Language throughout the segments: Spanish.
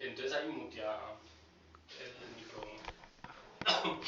Entonces ahí mutea el micrófono.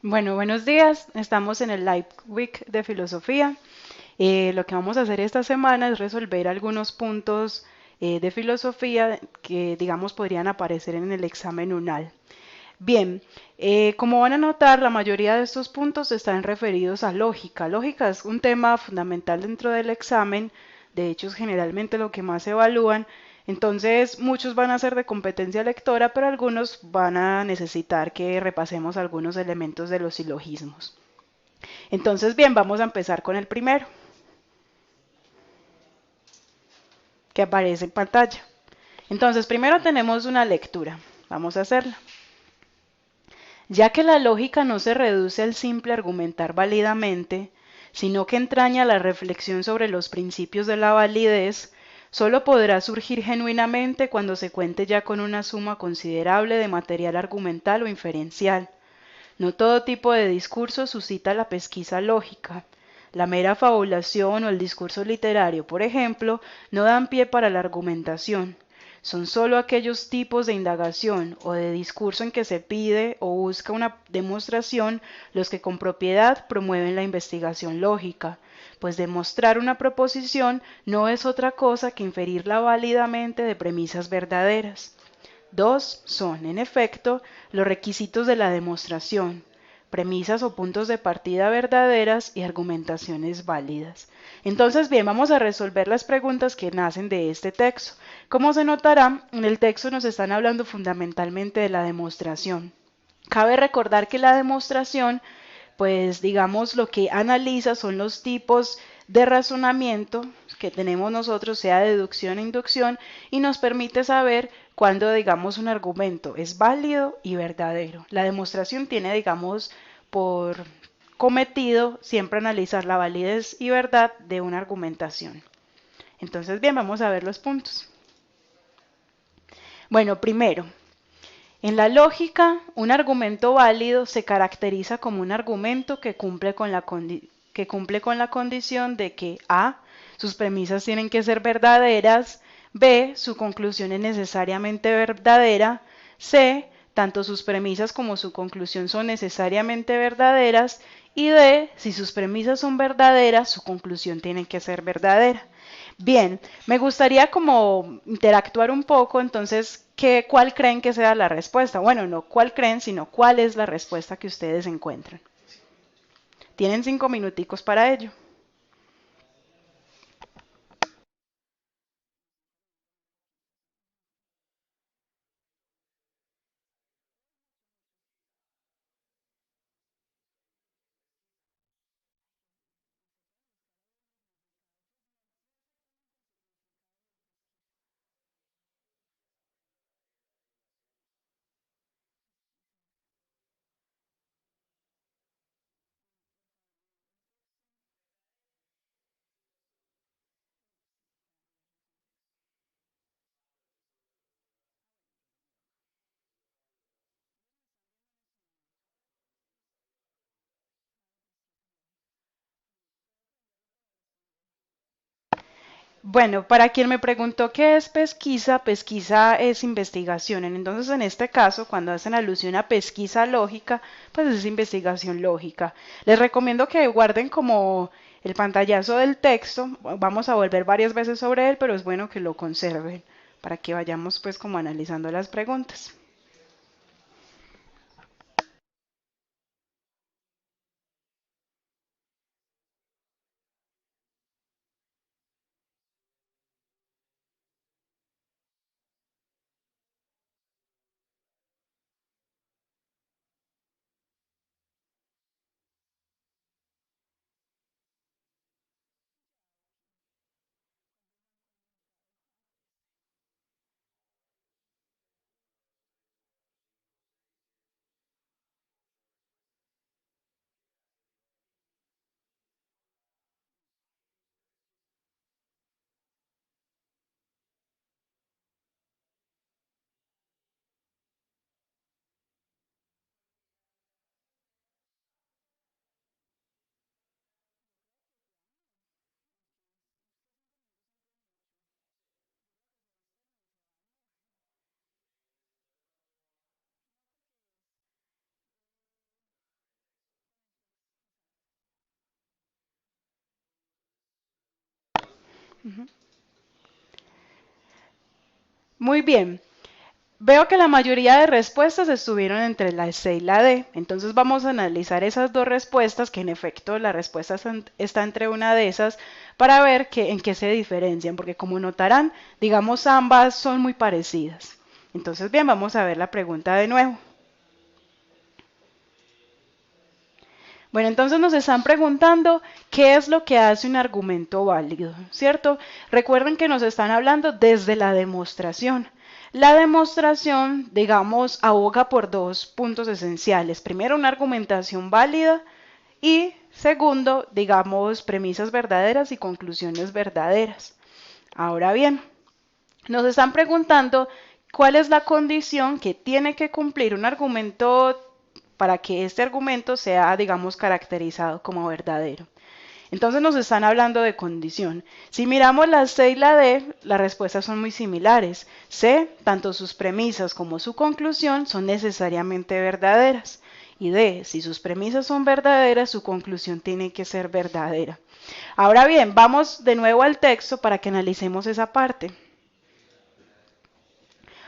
Bueno, buenos días. Estamos en el Live Week de Filosofía. Lo que vamos a hacer esta semana es resolver algunos puntos de filosofía que, digamos, podrían aparecer en el examen UNAL. Bien, como van a notar, la mayoría de estos puntos están referidos a lógica. Lógica es un tema fundamental dentro del examen, de hecho es generalmente lo que más se evalúan. Entonces, muchos van a ser de competencia lectora, pero algunos van a necesitar que repasemos algunos elementos de los silogismos. Entonces, bien, vamos a empezar con el primero, que aparece en pantalla. Entonces, primero tenemos una lectura. Vamos a hacerla. Ya que la lógica no se reduce al simple argumentar válidamente, sino que entraña la reflexión sobre los principios de la validez, solo podrá surgir genuinamente cuando se cuente ya con una suma considerable de material argumental o inferencial. No todo tipo de discurso suscita la pesquisa lógica. La mera fabulación o el discurso literario, por ejemplo, no dan pie para la argumentación. Son sólo aquellos tipos de indagación o de discurso en que se pide o busca una demostración los que con propiedad promueven la investigación lógica, pues demostrar una proposición no es otra cosa que inferirla válidamente de premisas verdaderas. Dos son, en efecto, los requisitos de la demostración, premisas o puntos de partida verdaderas y argumentaciones válidas. Entonces, bien, vamos a resolver las preguntas que nacen de este texto. Como se notará, en el texto nos están hablando fundamentalmente de la demostración. Cabe recordar que la demostración, pues digamos, lo que analiza son los tipos de razonamiento que tenemos nosotros, sea deducción e inducción, y nos permite saber cuándo, digamos, un argumento es válido y verdadero. La demostración tiene, digamos, por cometido siempre analizar la validez y verdad de una argumentación. Entonces, bien, vamos a ver los puntos. Bueno, primero, en la lógica, un argumento válido se caracteriza como un argumento que cumple con la condición que cumple con la condición de que A, sus premisas tienen que ser verdaderas, B, su conclusión es necesariamente verdadera, C, tanto sus premisas como su conclusión son necesariamente verdaderas, y D, si sus premisas son verdaderas, su conclusión tiene que ser verdadera. Bien, me gustaría como interactuar un poco, entonces, ¿cuál creen que sea la respuesta? Bueno, no cuál creen, sino cuál es la respuesta que ustedes encuentran. Tienen 5 minuticos para ello. Bueno, para quien me preguntó qué es pesquisa, pesquisa es investigación. Entonces, en este caso, cuando hacen alusión a pesquisa lógica, pues es investigación lógica. Les recomiendo que guarden como el pantallazo del texto. Vamos a volver varias veces sobre él, pero es bueno que lo conserven para que vayamos pues como analizando las preguntas. Ujú. Muy bien. Veo que la mayoría de respuestas estuvieron entre la C y la D. Entonces vamos a analizar esas dos respuestas, que en efecto la respuesta está entre una de esas, para ver en qué se diferencian, porque como notarán, digamos ambas son muy parecidas. Entonces bien, vamos a ver la pregunta de nuevo. Bueno, entonces nos están preguntando qué es lo que hace un argumento válido, ¿cierto? Recuerden que nos están hablando desde la demostración. La demostración, digamos, aboga por dos puntos esenciales. Primero, una argumentación válida y segundo, digamos, premisas verdaderas y conclusiones verdaderas. Ahora bien, nos están preguntando cuál es la condición que tiene que cumplir un argumento para que este argumento sea, digamos, caracterizado como verdadero. Entonces nos están hablando de condición. Si miramos la C y la D, las respuestas son muy similares. C, tanto sus premisas como su conclusión son necesariamente verdaderas. Y D, si sus premisas son verdaderas, su conclusión tiene que ser verdadera. Ahora bien, vamos de nuevo al texto para que analicemos esa parte.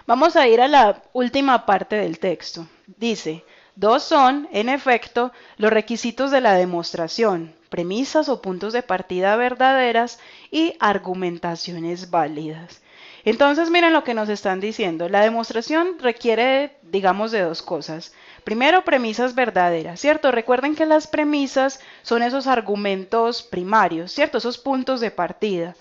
Vamos a ir a la última parte del texto. Dice, dos son, en efecto, los requisitos de la demostración, premisas o puntos de partida verdaderas y argumentaciones válidas. Entonces, miren lo que nos están diciendo. La demostración requiere, digamos, de dos cosas. Primero, premisas verdaderas, ¿cierto? Recuerden que las premisas son esos argumentos primarios, ¿cierto? Esos puntos de partida.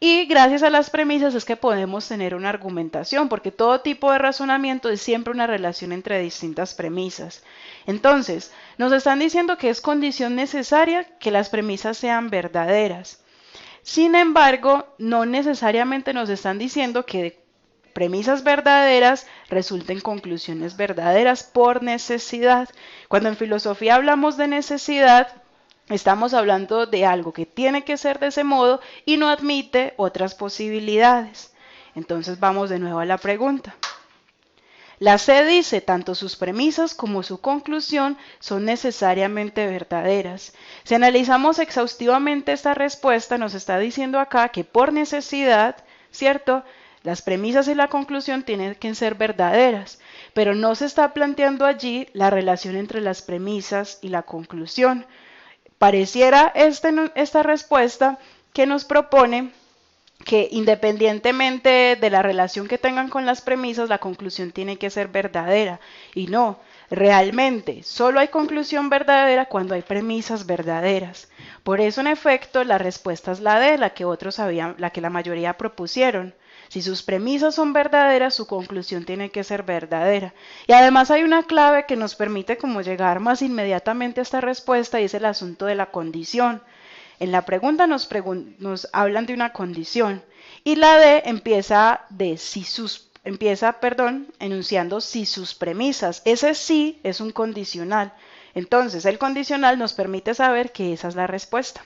Y gracias a las premisas es que podemos tener una argumentación, porque todo tipo de razonamiento es siempre una relación entre distintas premisas. Entonces, nos están diciendo que es condición necesaria que las premisas sean verdaderas. Sin embargo, no necesariamente nos están diciendo que premisas verdaderas resulten conclusiones verdaderas por necesidad. Cuando en filosofía hablamos de necesidad, Estamos hablando de algo que tiene que ser de ese modo y no admite otras posibilidades. Entonces vamos de nuevo a la pregunta. La C dice, tanto sus premisas como su conclusión son necesariamente verdaderas. Si analizamos exhaustivamente esta respuesta, nos está diciendo acá que por necesidad, ¿cierto? Las premisas y la conclusión tienen que ser verdaderas, pero no se está planteando allí la relación entre las premisas y la conclusión. Pareciera esta respuesta que nos propone que independientemente de la relación que tengan con las premisas, la conclusión tiene que ser verdadera. Y no, realmente solo hay conclusión verdadera cuando hay premisas verdaderas. Por eso, en efecto, la respuesta es la D, la que otros habían, la que la mayoría propusieron. Si sus premisas son verdaderas, su conclusión tiene que ser verdadera. Y además hay una clave que nos permite como llegar más inmediatamente a esta respuesta y es el asunto de la condición. En la pregunta nos hablan de una condición y la D enunciando si sus premisas. Ese sí es un condicional. Entonces, el condicional nos permite saber que esa es la respuesta.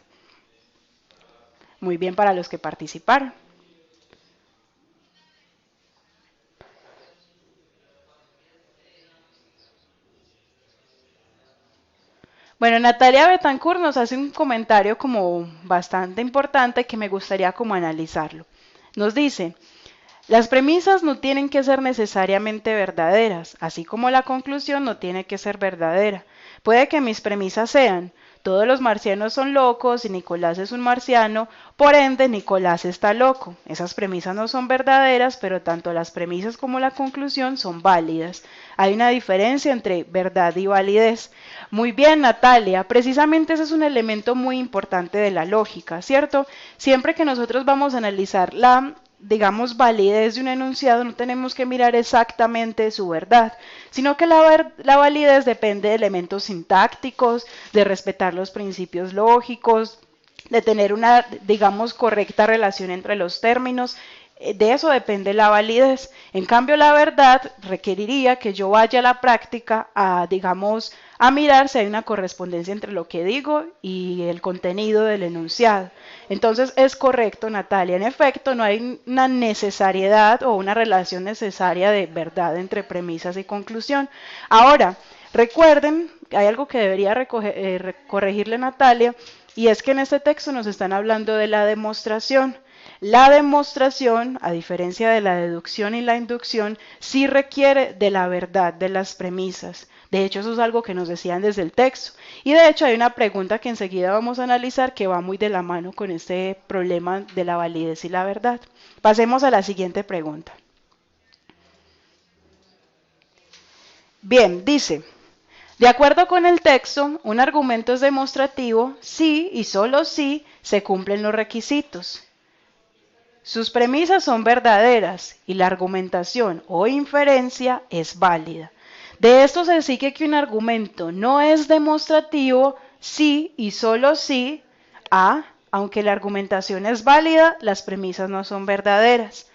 Muy bien para los que participaron. Bueno, Natalia Betancourt nos hace un comentario como bastante importante que me gustaría como analizarlo. Nos dice, las premisas no tienen que ser necesariamente verdaderas, así como la conclusión no tiene que ser verdadera. Puede que mis premisas sean, todos los marcianos son locos y Nicolás es un marciano, por ende Nicolás está loco. Esas premisas no son verdaderas, pero tanto las premisas como la conclusión son válidas. Hay una diferencia entre verdad y validez. Muy bien, Natalia, precisamente ese es un elemento muy importante de la lógica, ¿cierto? Siempre que nosotros vamos a analizar la digamos, validez de un enunciado, no tenemos que mirar exactamente su verdad, sino que la validez depende de elementos sintácticos, de respetar los principios lógicos, de tener una, digamos, correcta relación entre los términos. De eso depende la validez. En cambio, la verdad requeriría que yo vaya a la práctica a, digamos, a mirar si hay una correspondencia entre lo que digo y el contenido del enunciado. Entonces es correcto, Natalia. En efecto, no hay una necesariedad o una relación necesaria de verdad entre premisas y conclusión. Ahora, recuerden, hay algo que debería corregirle Natalia, y es que en este texto nos están hablando de la demostración. La demostración, a diferencia de la deducción y la inducción, sí requiere de la verdad de las premisas. De hecho, eso es algo que nos decían desde el texto. Y de hecho hay una pregunta que enseguida vamos a analizar que va muy de la mano con este problema de la validez y la verdad. Pasemos a la siguiente pregunta. Bien, dice, de acuerdo con el texto, un argumento es demostrativo si y solo si se cumplen los requisitos. Sus premisas son verdaderas y la argumentación o inferencia es válida. De esto se sigue que un argumento no es demostrativo si y solo si A, aunque la argumentación es válida, las premisas no son verdaderas.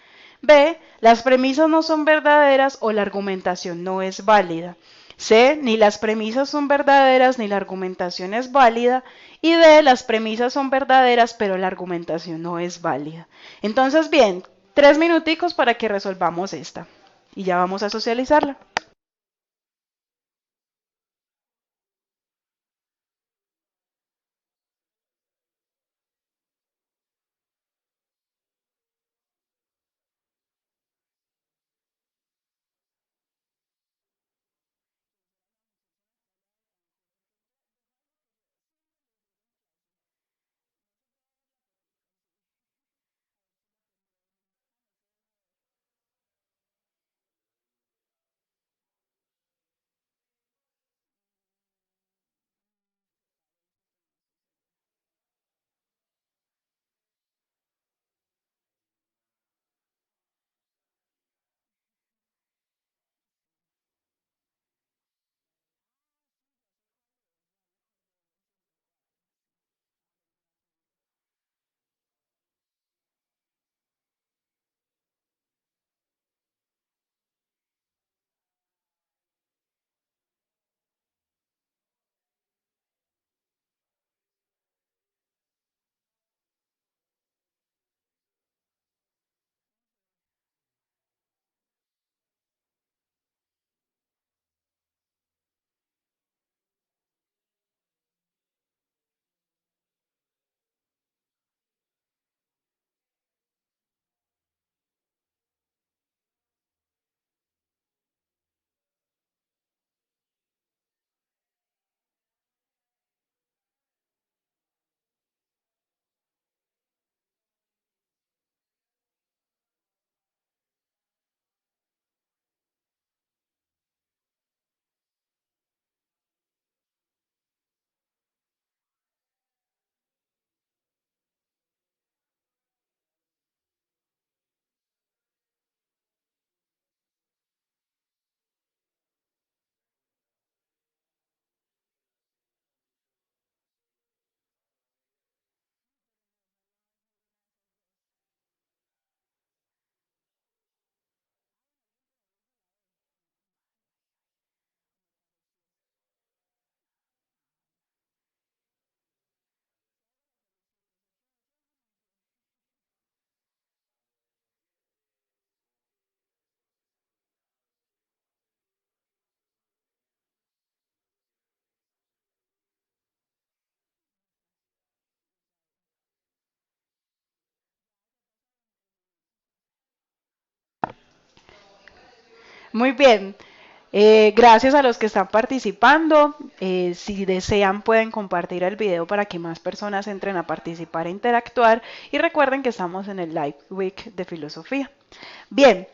B, las premisas no son verdaderas o la argumentación no es válida. C, ni las premisas son verdaderas ni la argumentación es válida. Y D, las premisas son verdaderas pero la argumentación no es válida. Entonces, bien, 3 minuticos para que resolvamos esta. Y ya vamos a socializarla. Muy bien. Gracias a los que están participando. Si desean pueden compartir el video para que más personas entren a participar e interactuar. Y recuerden que estamos en el Live Week de Filosofía. Bien.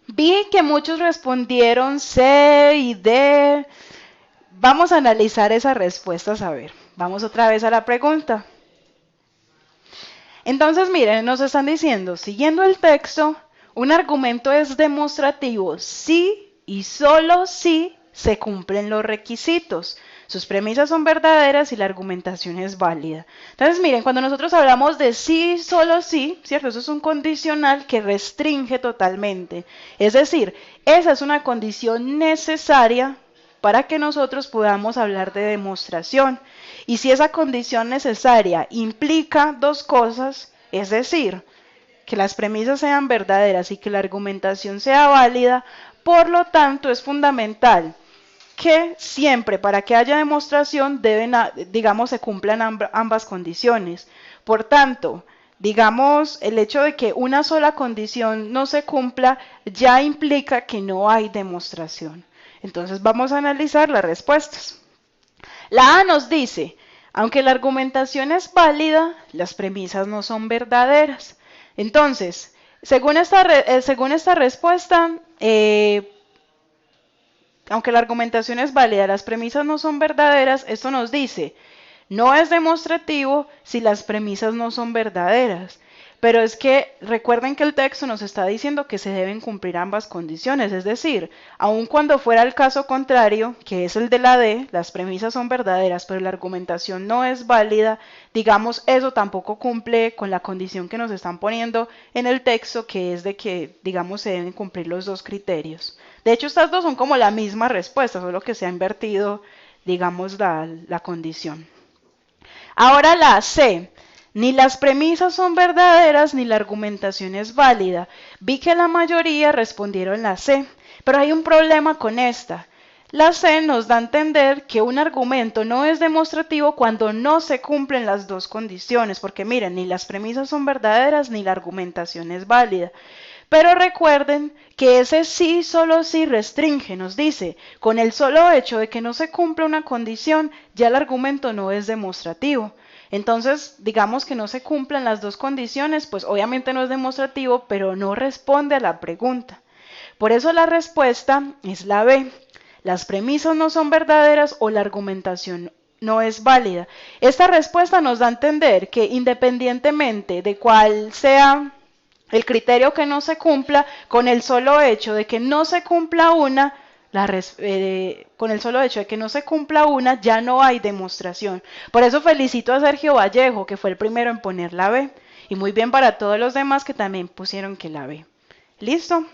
Vi que muchos respondieron C y D. Vamos a analizar esas respuestas a ver. Vamos otra vez a la pregunta. Entonces, miren, nos están diciendo, siguiendo el texto, un argumento es demostrativo si y solo si se cumplen los requisitos. Sus premisas son verdaderas y la argumentación es válida. Entonces, miren, cuando nosotros hablamos de sí, solo sí, ¿cierto? Eso es un condicional que restringe totalmente. Es decir, esa es una condición necesaria para que nosotros podamos hablar de demostración. Y si esa condición necesaria implica dos cosas, es decir, que las premisas sean verdaderas y que la argumentación sea válida, por lo tanto es fundamental que siempre para que haya demostración digamos, se cumplan ambas condiciones. Por tanto, digamos, el hecho de que una sola condición no se cumpla ya implica que no hay demostración. Entonces vamos a analizar las respuestas. La A nos dice, aunque la argumentación es válida, las premisas no son verdaderas. Entonces, según esta respuesta, aunque la argumentación es válida, las premisas no son verdaderas, esto nos dice, no es demostrativo si las premisas no son verdaderas. Pero es que recuerden que el texto nos está diciendo que se deben cumplir ambas condiciones, es decir, aun cuando fuera el caso contrario, que es el de la D, las premisas son verdaderas, pero la argumentación no es válida, digamos, eso tampoco cumple con la condición que nos están poniendo en el texto, que es de que, digamos, se deben cumplir los dos criterios. De hecho, estas dos son como la misma respuesta, solo que se ha invertido, digamos, la condición. Ahora la C. Ni las premisas son verdaderas ni la argumentación es válida. Vi que la mayoría respondieron la C, pero hay un problema con esta. La C nos da a entender que un argumento no es demostrativo cuando no se cumplen las dos condiciones, porque miren, ni las premisas son verdaderas ni la argumentación es válida. Pero recuerden que ese sí, solo sí restringe, nos dice, con el solo hecho de que no se cumpla una condición, ya el argumento no es demostrativo. Entonces, digamos que no se cumplan las dos condiciones, pues obviamente no es demostrativo, pero no responde a la pregunta. Por eso la respuesta es la B. Las premisas no son verdaderas o la argumentación no es válida. Esta respuesta nos da a entender que independientemente de cuál sea el criterio que no se cumpla, con el solo hecho de que no se cumpla una, con el solo hecho de que no se cumpla una, ya no hay demostración. Por eso felicito a Sergio Vallejo, que fue el primero en poner la B. Y muy bien para todos los demás que también pusieron que la B. ¿Listo?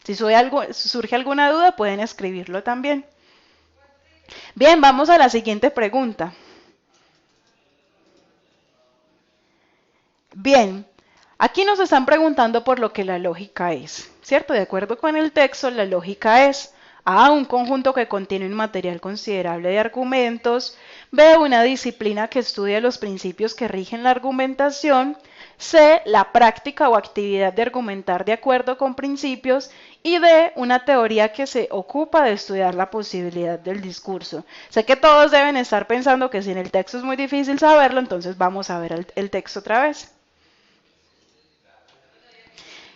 Si surge alguna duda, pueden escribirlo también. Bien, vamos a la siguiente pregunta. Bien, aquí nos están preguntando por lo que la lógica es, ¿cierto? De acuerdo con el texto, la lógica es A, un conjunto que contiene un material considerable de argumentos, B, una disciplina que estudia los principios que rigen la argumentación, C, la práctica o actividad de argumentar de acuerdo con principios, y D, una teoría que se ocupa de estudiar la posibilidad del discurso. Sé que todos deben estar pensando que si en el texto es muy difícil saberlo, entonces vamos a ver el texto otra vez.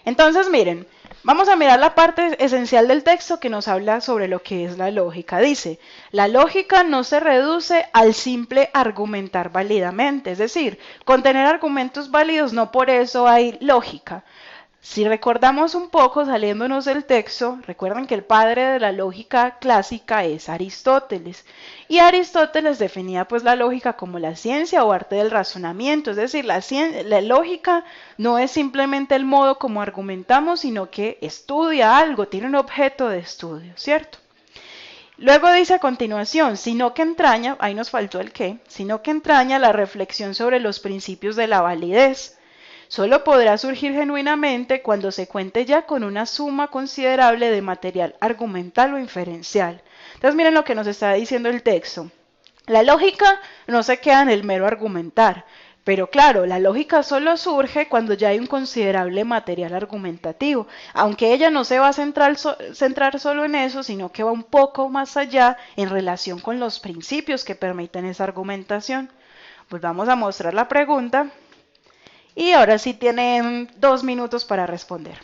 Entonces, miren, vamos a mirar la parte esencial del texto que nos habla sobre lo que es la lógica. Dice, la lógica no se reduce al simple argumentar válidamente, es decir, con tener argumentos válidos no por eso hay lógica. Si recordamos un poco, saliéndonos del texto, recuerden que el padre de la lógica clásica es Aristóteles. Y Aristóteles definía pues la lógica como la ciencia o arte del razonamiento. Es decir, la lógica no es simplemente el modo como argumentamos, sino que estudia algo, tiene un objeto de estudio, ¿cierto? Luego dice a continuación, sino que entraña, ahí nos faltó el qué, sino que entraña la reflexión sobre los principios de la validez. Solo podrá surgir genuinamente cuando se cuente ya con una suma considerable de material argumental o inferencial. Entonces miren lo que nos está diciendo el texto. La lógica no se queda en el mero argumentar, Pero claro, la lógica solo surge cuando ya hay un considerable material argumentativo, aunque ella no se va a centrar solo en eso, sino que va un poco más allá en relación con los principios que permiten esa argumentación. Pues vamos a mostrar la pregunta y ahora sí tienen 2 minutos para responder.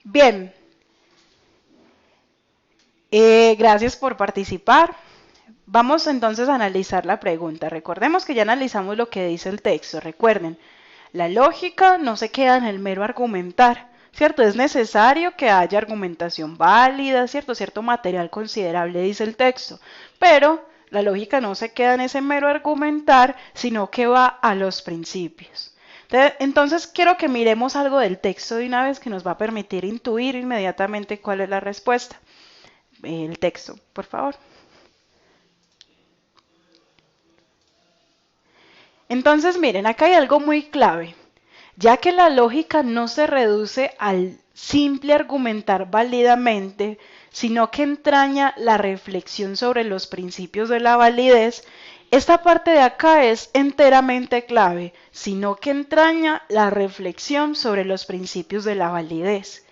Bien, gracias por participar. Vamos entonces a analizar la pregunta. Recordemos que ya analizamos lo que dice el texto. Recuerden, la lógica no se queda en el mero argumentar, ¿cierto? Es necesario que haya argumentación válida, ¿cierto? Cierto material considerable, dice el texto. Pero la lógica no se queda en ese mero argumentar, sino que va a los principios. Entonces quiero que miremos algo del texto de una vez que nos va a permitir intuir inmediatamente cuál es la respuesta. El texto, por favor. Entonces, miren, acá hay algo muy clave, ya que la lógica no se reduce al simple argumentar válidamente, sino que entraña la reflexión sobre los principios de la validez. Esta parte de acá es enteramente clave, sino que entraña la reflexión sobre los principios de la validez.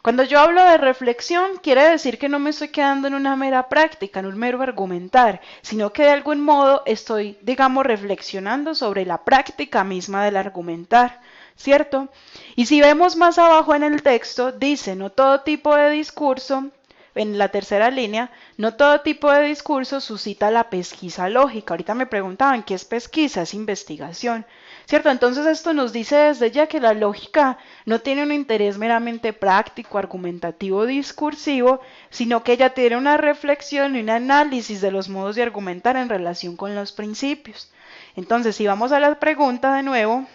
Cuando yo hablo de reflexión, quiere decir que no me estoy quedando en una mera práctica, en un mero argumentar, sino que de algún modo estoy, digamos, reflexionando sobre la práctica misma del argumentar, ¿cierto? Y si vemos más abajo en el texto, dice, no todo tipo de discurso, en la tercera línea, no todo tipo de discurso suscita la pesquisa lógica. Ahorita me preguntaban, ¿qué es pesquisa? Es investigación. ¿Cierto? Entonces esto nos dice desde ya que la lógica no tiene un interés meramente práctico, argumentativo, discursivo, sino que ella tiene una reflexión y un análisis de los modos de argumentar en relación con los principios. Entonces, si vamos a la pregunta de nuevo,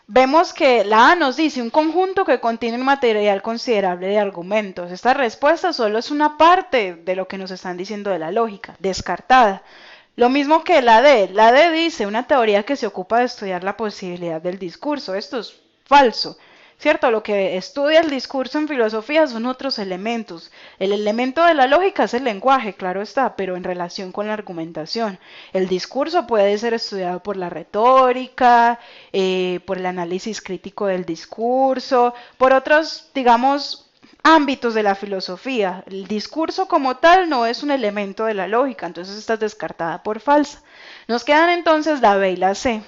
vemos que la A nos dice un conjunto que contiene un material considerable de argumentos. Esta respuesta solo es una parte de lo que nos están diciendo de la lógica, descartada. Lo mismo que la D. La D dice una teoría que se ocupa de estudiar la posibilidad del discurso. Esto es falso. ¿Cierto? Lo que estudia el discurso en filosofía son otros elementos. El elemento de la lógica es el lenguaje, claro está, pero en relación con la argumentación. El discurso puede ser estudiado por la retórica, por el análisis crítico del discurso, por otros, digamos, ámbitos de la filosofía. El discurso como tal no es un elemento de la lógica, entonces está descartada por falsa. Nos quedan entonces la B y la C.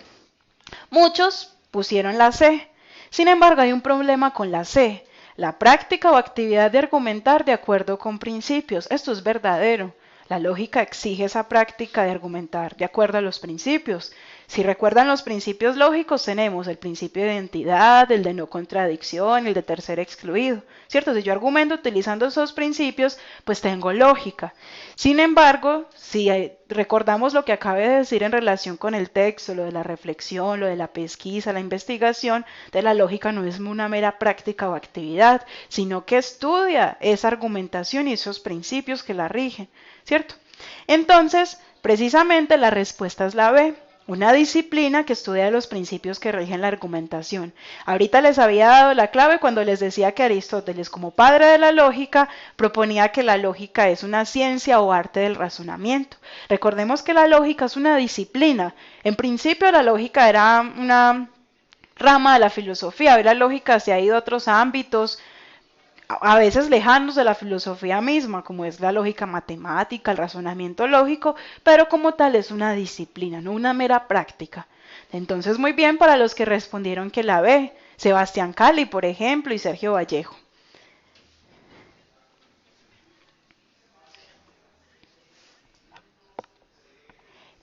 Muchos pusieron la C. Sin embargo, hay un problema con la C. La práctica o actividad de argumentar de acuerdo con principios. Esto es verdadero. La lógica exige esa práctica de argumentar de acuerdo a los principios. Si recuerdan los principios lógicos, tenemos el principio de identidad, el de no contradicción, el de tercer excluido, ¿cierto? Si yo argumento utilizando esos principios, pues tengo lógica. Sin embargo, si recordamos lo que acabé de decir en relación con el texto, lo de la reflexión, lo de la pesquisa, la investigación, de la lógica no es una mera práctica o actividad, sino que estudia esa argumentación y esos principios que la rigen, ¿cierto? Entonces, precisamente la respuesta es la B. Una disciplina que estudia los principios que rigen la argumentación. Ahorita les había dado la clave cuando les decía que Aristóteles, como padre de la lógica, proponía que la lógica es una ciencia o arte del razonamiento. Recordemos que la lógica es una disciplina. En principio la lógica era una rama de la filosofía, hoy la lógica se ha ido a otros ámbitos, a veces lejanos de la filosofía misma, como es la lógica matemática, el razonamiento lógico, pero como tal es una disciplina, no una mera práctica. Entonces, muy bien para los que respondieron que la B, Sebastián Cali, por ejemplo, y Sergio Vallejo.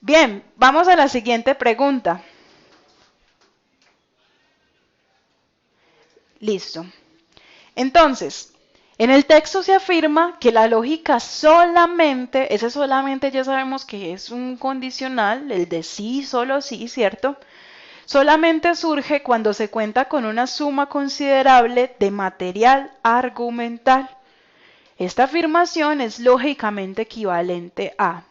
Bien, vamos a la siguiente pregunta. Listo. Entonces, en el texto se afirma que la lógica solamente, ese solamente ya sabemos que es un condicional, el de sí, solo sí, ¿cierto? Solamente surge cuando se cuenta con una suma considerable de material argumental. Esta afirmación es lógicamente equivalente a.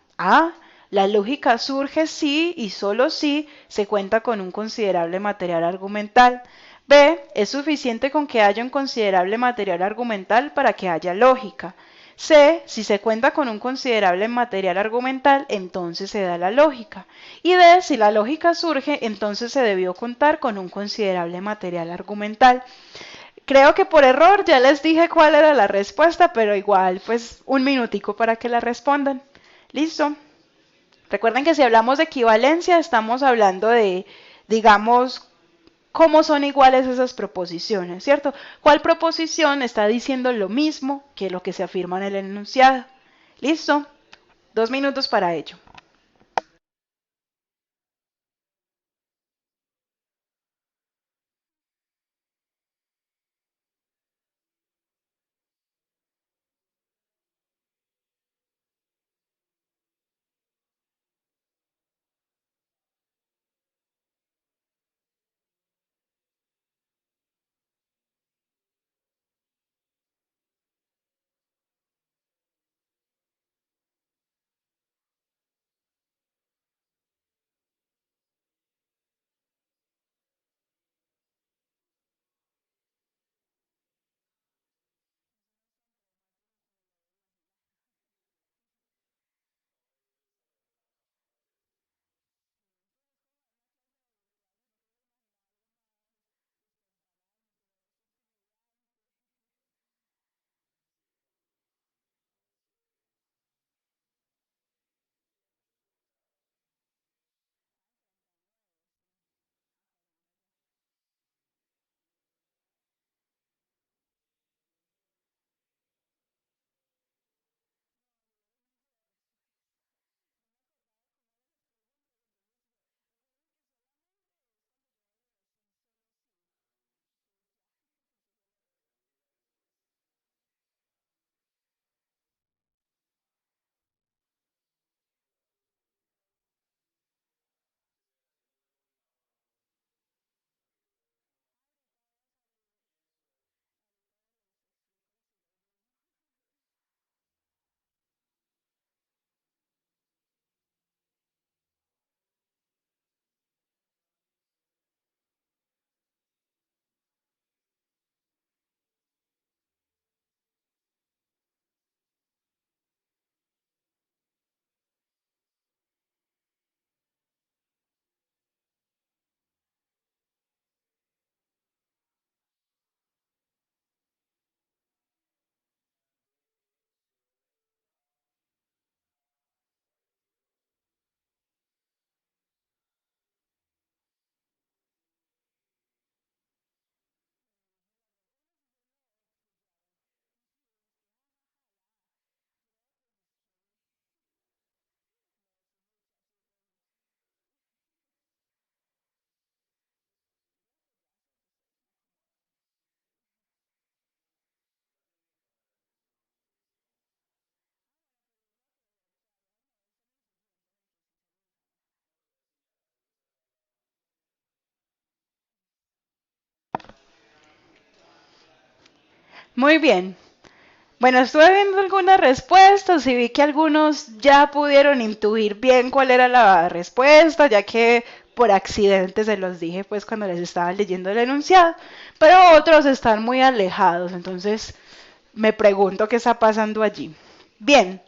La lógica surge si y solo si se cuenta con un considerable material argumental. B. Es suficiente con que haya un considerable material argumental para que haya lógica. C. Si se cuenta con un considerable material argumental, entonces se da la lógica. Y D. Si la lógica surge, entonces se debió contar con un considerable material argumental. Creo que por error ya les dije cuál era la respuesta, pero igual, pues un minutico para que la respondan. Listo. Recuerden que si hablamos de equivalencia, estamos hablando de, digamos, cómo son iguales esas proposiciones, ¿cierto? ¿Cuál proposición está diciendo lo mismo que lo que se afirma en el enunciado? Listo. 2 minutos para ello. Muy bien. Bueno, estuve viendo algunas respuestas y vi que algunos ya pudieron intuir bien cuál era la respuesta, ya que por accidente se los dije pues cuando les estaba leyendo el enunciado, pero otros están muy alejados, entonces me pregunto qué está pasando allí. Bien,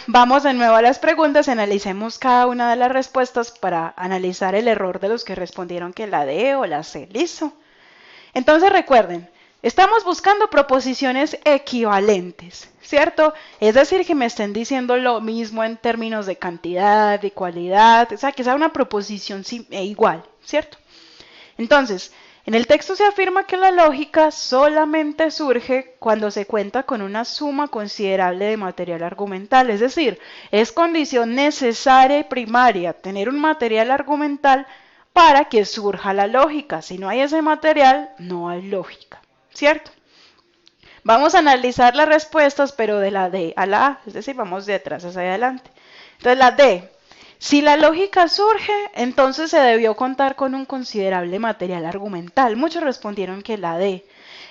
vamos de nuevo a las preguntas y analicemos cada una de las respuestas para analizar el error de los que respondieron que la D o la C. ¿Listo? Entonces recuerden, estamos buscando proposiciones equivalentes, ¿cierto? Es decir, que me estén diciendo lo mismo en términos de cantidad, de cualidad, o sea, que sea una proposición igual, ¿cierto? Entonces, en el texto se afirma que la lógica solamente surge cuando se cuenta con una suma considerable de material argumental, es decir, es condición necesaria y primaria tener un material argumental para que surja la lógica. Si no hay ese material, no hay lógica, ¿cierto? Vamos a analizar las respuestas, pero de la D a la A, es decir, vamos de atrás hacia adelante. Entonces, la D. Si la lógica surge, entonces se debió contar con un considerable material argumental. Muchos respondieron que la D.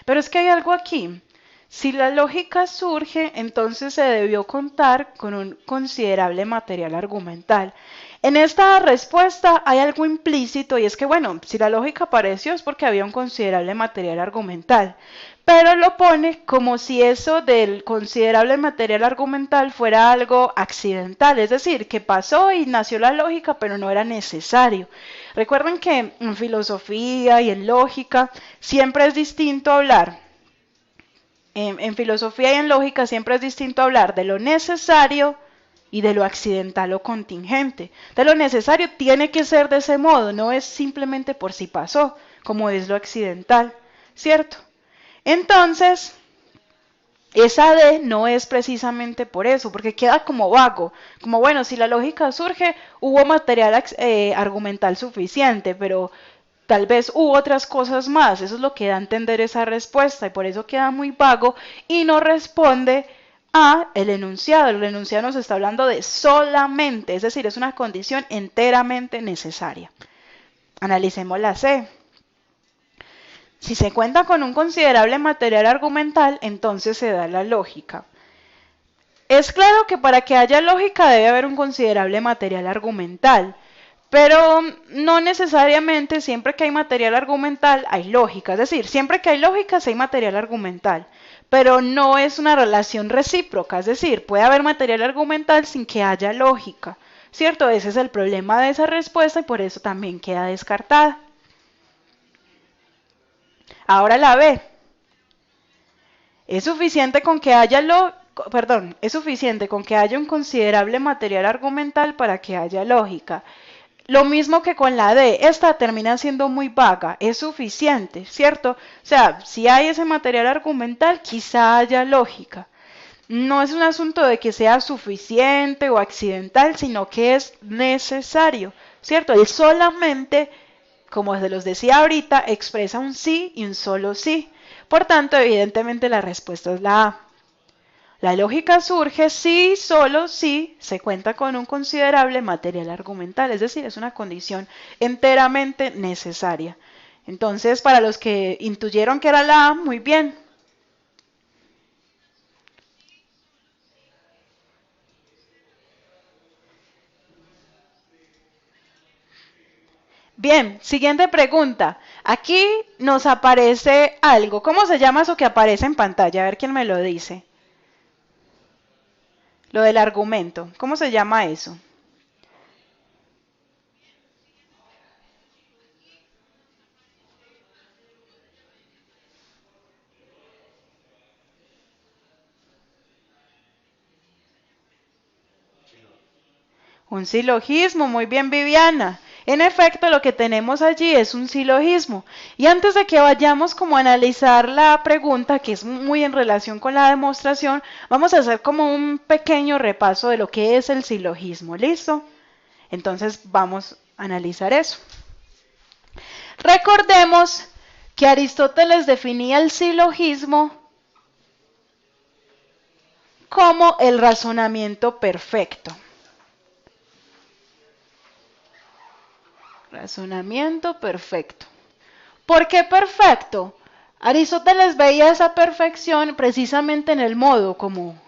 Pero es que hay algo aquí. Si la lógica surge, entonces se debió contar con un considerable material argumental. En esta respuesta hay algo implícito y es que, bueno, si la lógica apareció es porque había un considerable material argumental, pero lo pone como si eso del considerable material argumental fuera algo accidental, es decir, que pasó y nació la lógica, pero no era necesario. Recuerden que en filosofía y en lógica siempre es distinto hablar. En filosofía y en lógica siempre es distinto hablar de lo necesario y de lo accidental o contingente. De lo necesario tiene que ser de ese modo, no es simplemente por si pasó, como es lo accidental, ¿cierto? Entonces, esa D no es precisamente por eso, porque queda como vago, como bueno, si la lógica surge, hubo material argumental suficiente, pero tal vez hubo otras cosas más, eso es lo que da a entender esa respuesta y por eso queda muy vago y no responde a el enunciado. El enunciado nos está hablando de solamente, es decir, es una condición enteramente necesaria. Analicemos la C. Si se cuenta con un considerable material argumental, entonces se da la lógica. Es claro que para que haya lógica debe haber un considerable material argumental, pero no necesariamente siempre que hay material argumental hay lógica. Es decir, siempre que hay lógica sí hay material argumental, pero no es una relación recíproca. Es decir, puede haber material argumental sin que haya lógica, ¿cierto? Ese es el problema de esa respuesta y por eso también queda descartada. Ahora la B. Es suficiente con que haya es suficiente con que haya un considerable material argumental para que haya lógica. Lo mismo que con la D, esta termina siendo muy vaga, es suficiente, ¿cierto? O sea, si hay ese material argumental, quizá haya lógica. No es un asunto de que sea suficiente o accidental, sino que es necesario, ¿cierto? Él solamente, como se los decía ahorita, expresa un sí y un solo sí. Por tanto, evidentemente la respuesta es la A. La lógica surge si, solo si, se cuenta con un considerable material argumental, es decir, es una condición enteramente necesaria. Entonces, para los que intuyeron que era la A, muy bien. Bien, siguiente pregunta. Aquí nos aparece algo. ¿Cómo se llama eso que aparece en pantalla? A ver quién me lo dice. Lo del argumento. ¿Cómo se llama eso? Un silogismo, muy bien, Viviana. En efecto, lo que tenemos allí es un silogismo. Y antes de que vayamos como a analizar la pregunta, que es muy en relación con la demostración, vamos a hacer como un pequeño repaso de lo que es el silogismo. ¿Listo? Entonces vamos a analizar eso. Recordemos que Aristóteles definía el silogismo como el razonamiento perfecto. Razonamiento perfecto. ¿Por qué perfecto? Aristóteles veía esa perfección precisamente en el modo como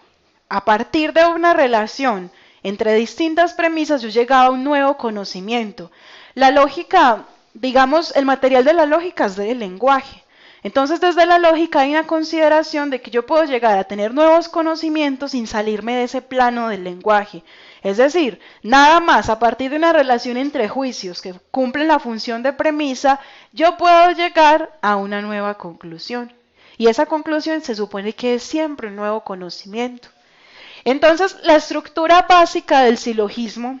a partir de una relación entre distintas premisas yo llegaba a un nuevo conocimiento. La lógica, digamos, el material de la lógica es del lenguaje. Entonces, desde la lógica hay una consideración de que yo puedo llegar a tener nuevos conocimientos sin salirme de ese plano del lenguaje. Es decir, nada más a partir de una relación entre juicios que cumplen la función de premisa, yo puedo llegar a una nueva conclusión. Y esa conclusión se supone que es siempre un nuevo conocimiento. Entonces, la estructura básica del silogismo,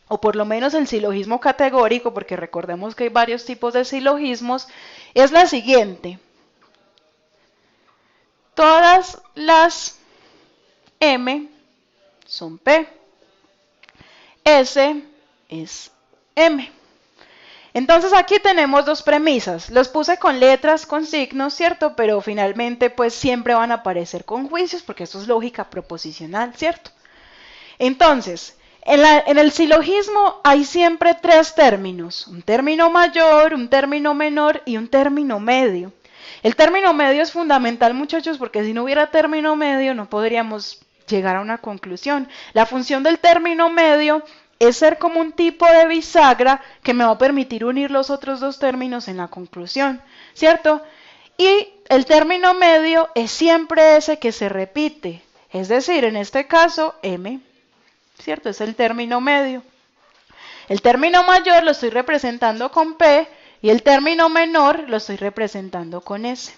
o por lo menos el silogismo categórico, porque recordemos que hay varios tipos de silogismos, es la siguiente. Todas las M son P. S es M. Entonces aquí tenemos dos premisas. Los puse con letras, con signos, ¿cierto? Pero finalmente pues siempre van a aparecer con juicios porque esto es lógica proposicional, ¿cierto? Entonces, en el silogismo hay siempre tres términos. Un término mayor, un término menor y un término medio. El término medio es fundamental, muchachos, porque si no hubiera término medio no podríamos llegar a una conclusión. La función del término medio es ser como un tipo de bisagra que me va a permitir unir los otros dos términos en la conclusión, ¿cierto? Y el término medio es siempre ese que se repite, es decir, en este caso, M, ¿cierto? Es el término medio. El término mayor lo estoy representando con P y el término menor lo estoy representando con S.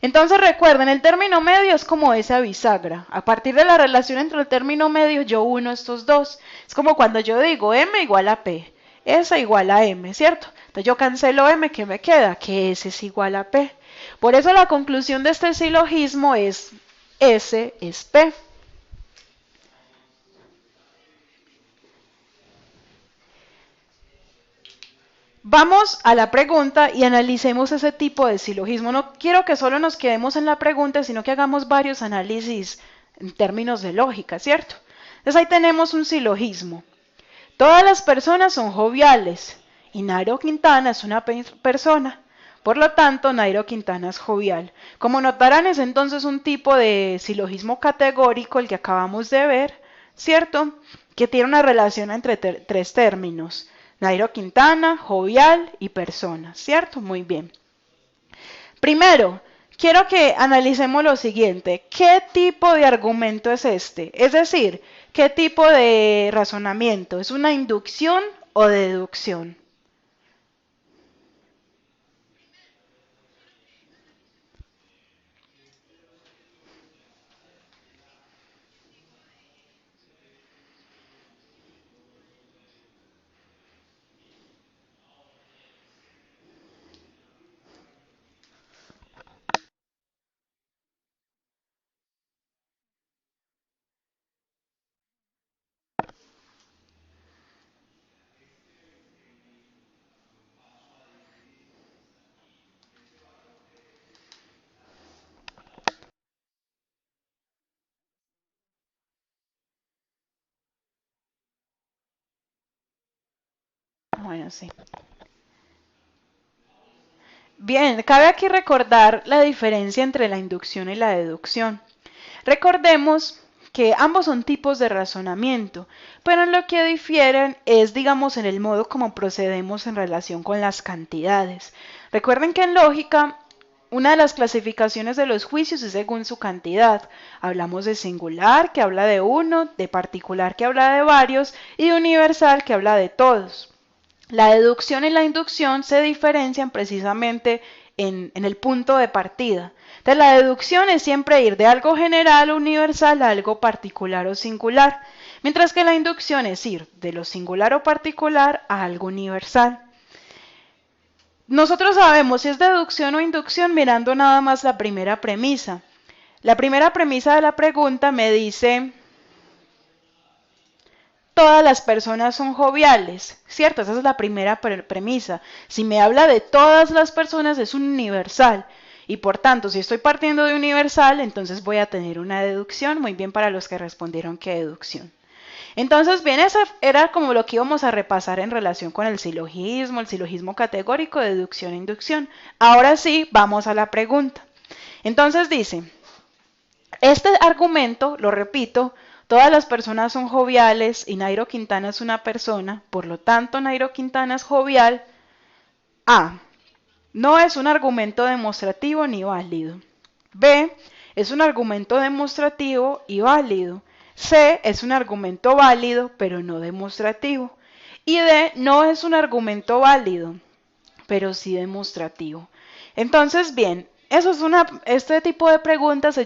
Entonces recuerden, el término medio es como esa bisagra. A partir de la relación entre el término medio yo uno estos dos. Es como cuando yo digo M igual a P, S igual a M, ¿cierto? Entonces yo cancelo M, ¿qué me queda? Que S es igual a P. Por eso la conclusión de este silogismo es S es P. Vamos a la pregunta y analicemos ese tipo de silogismo. No quiero que solo nos quedemos en la pregunta, sino que hagamos varios análisis en términos de lógica, ¿cierto? Entonces ahí tenemos un silogismo. Todas las personas son joviales y Nairo Quintana es una persona. Por lo tanto, Nairo Quintana es jovial. Como notarán, es entonces un tipo de silogismo categórico, el que acabamos de ver, ¿cierto? Que tiene una relación entre tres términos. Nairo Quintana, jovial y persona, ¿cierto? Muy bien. Primero, quiero que analicemos lo siguiente. ¿Qué tipo de argumento es este? Es decir, ¿qué tipo de razonamiento? ¿Es una inducción o deducción? Bueno, sí. Bien, cabe aquí recordar la diferencia entre la inducción y la deducción. Recordemos que ambos son tipos de razonamiento, pero en lo que difieren es, digamos, en el modo como procedemos en relación con las cantidades. Recuerden que en lógica, una de las clasificaciones de los juicios es según su cantidad. Hablamos de singular, que habla de uno, de particular, que habla de varios, y de universal, que habla de todos. La deducción y la inducción se diferencian precisamente en el punto de partida. Entonces, la deducción es siempre ir de algo general o universal a algo particular o singular, mientras que la inducción es ir de lo singular o particular a algo universal. Nosotros sabemos si es deducción o inducción mirando nada más la primera premisa. La primera premisa de la pregunta me dice: todas las personas son joviales, ¿cierto? Esa es la primera premisa. Si me habla de todas las personas es un universal. Y por tanto, si estoy partiendo de universal, entonces voy a tener una deducción. Muy bien para los que respondieron que deducción. Entonces, bien, eso era como lo que íbamos a repasar en relación con el silogismo categórico, deducción e inducción. Ahora sí, vamos a la pregunta. Entonces dice, este argumento, lo repito, todas las personas son joviales y Nairo Quintana es una persona, por lo tanto Nairo Quintana es jovial. A. No es un argumento demostrativo ni válido. B. Es un argumento demostrativo y válido. C. Es un argumento válido, pero no demostrativo. Y D. No es un argumento válido, pero sí demostrativo. Entonces, bien, este tipo de preguntas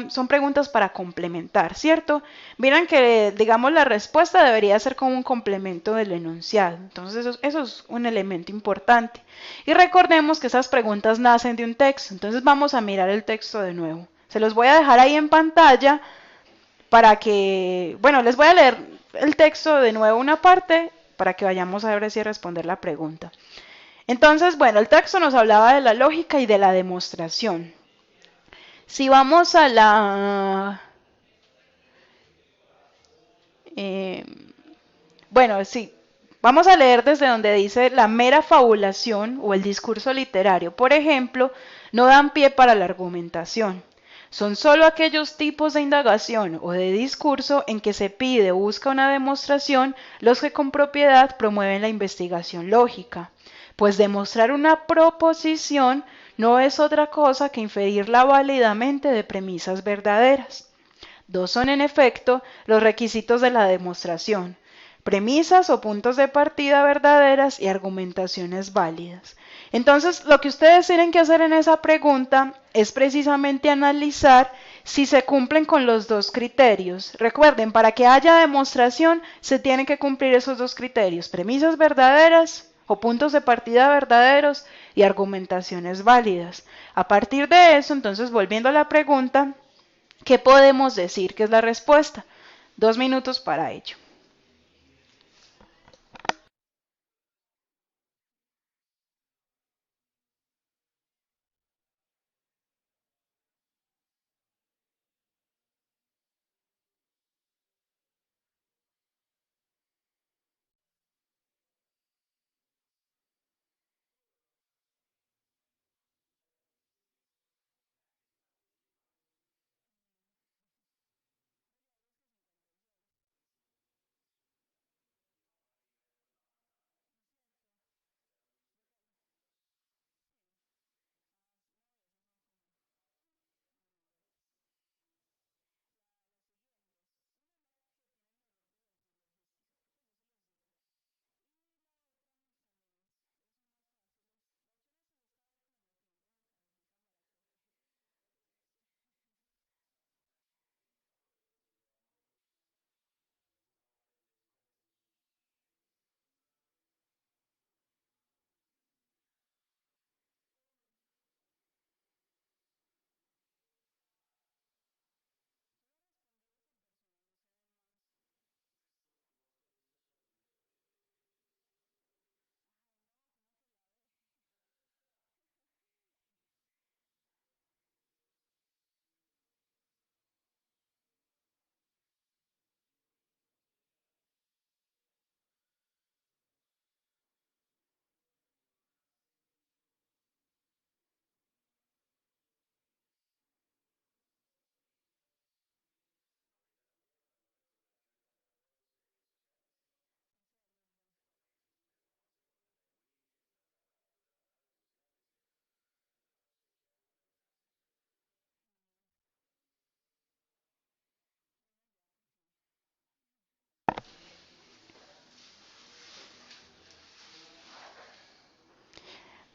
son preguntas para complementar, ¿cierto? Miren que, digamos, la respuesta debería ser como un complemento del enunciado. Entonces, eso es un elemento importante. Y recordemos que esas preguntas nacen de un texto. Entonces, vamos a mirar el texto de nuevo. Se los voy a dejar ahí en pantalla para que, bueno, les voy a leer el texto de nuevo una parte para que vayamos a ver si responder la pregunta. Entonces, bueno, el texto nos hablaba de la lógica y de la demostración. Si vamos a la... bueno, sí, vamos a leer desde donde dice la mera fabulación o el discurso literario, por ejemplo, no dan pie para la argumentación. Son sólo aquellos tipos de indagación o de discurso en que se pide o busca una demostración los que con propiedad promueven la investigación lógica, pues demostrar una proposición no es otra cosa que inferirla válidamente de premisas verdaderas. Dos son en efecto los requisitos de la demostración: premisas o puntos de partida verdaderas y argumentaciones válidas. Entonces, lo que ustedes tienen que hacer en esa pregunta es precisamente analizar si se cumplen con los dos criterios. Recuerden, para que haya demostración se tienen que cumplir esos dos criterios: premisas verdaderas o puntos de partida verdaderos y argumentaciones válidas. A partir de eso, entonces, volviendo a la pregunta, ¿qué podemos decir que es la respuesta? 2 minutos para ello.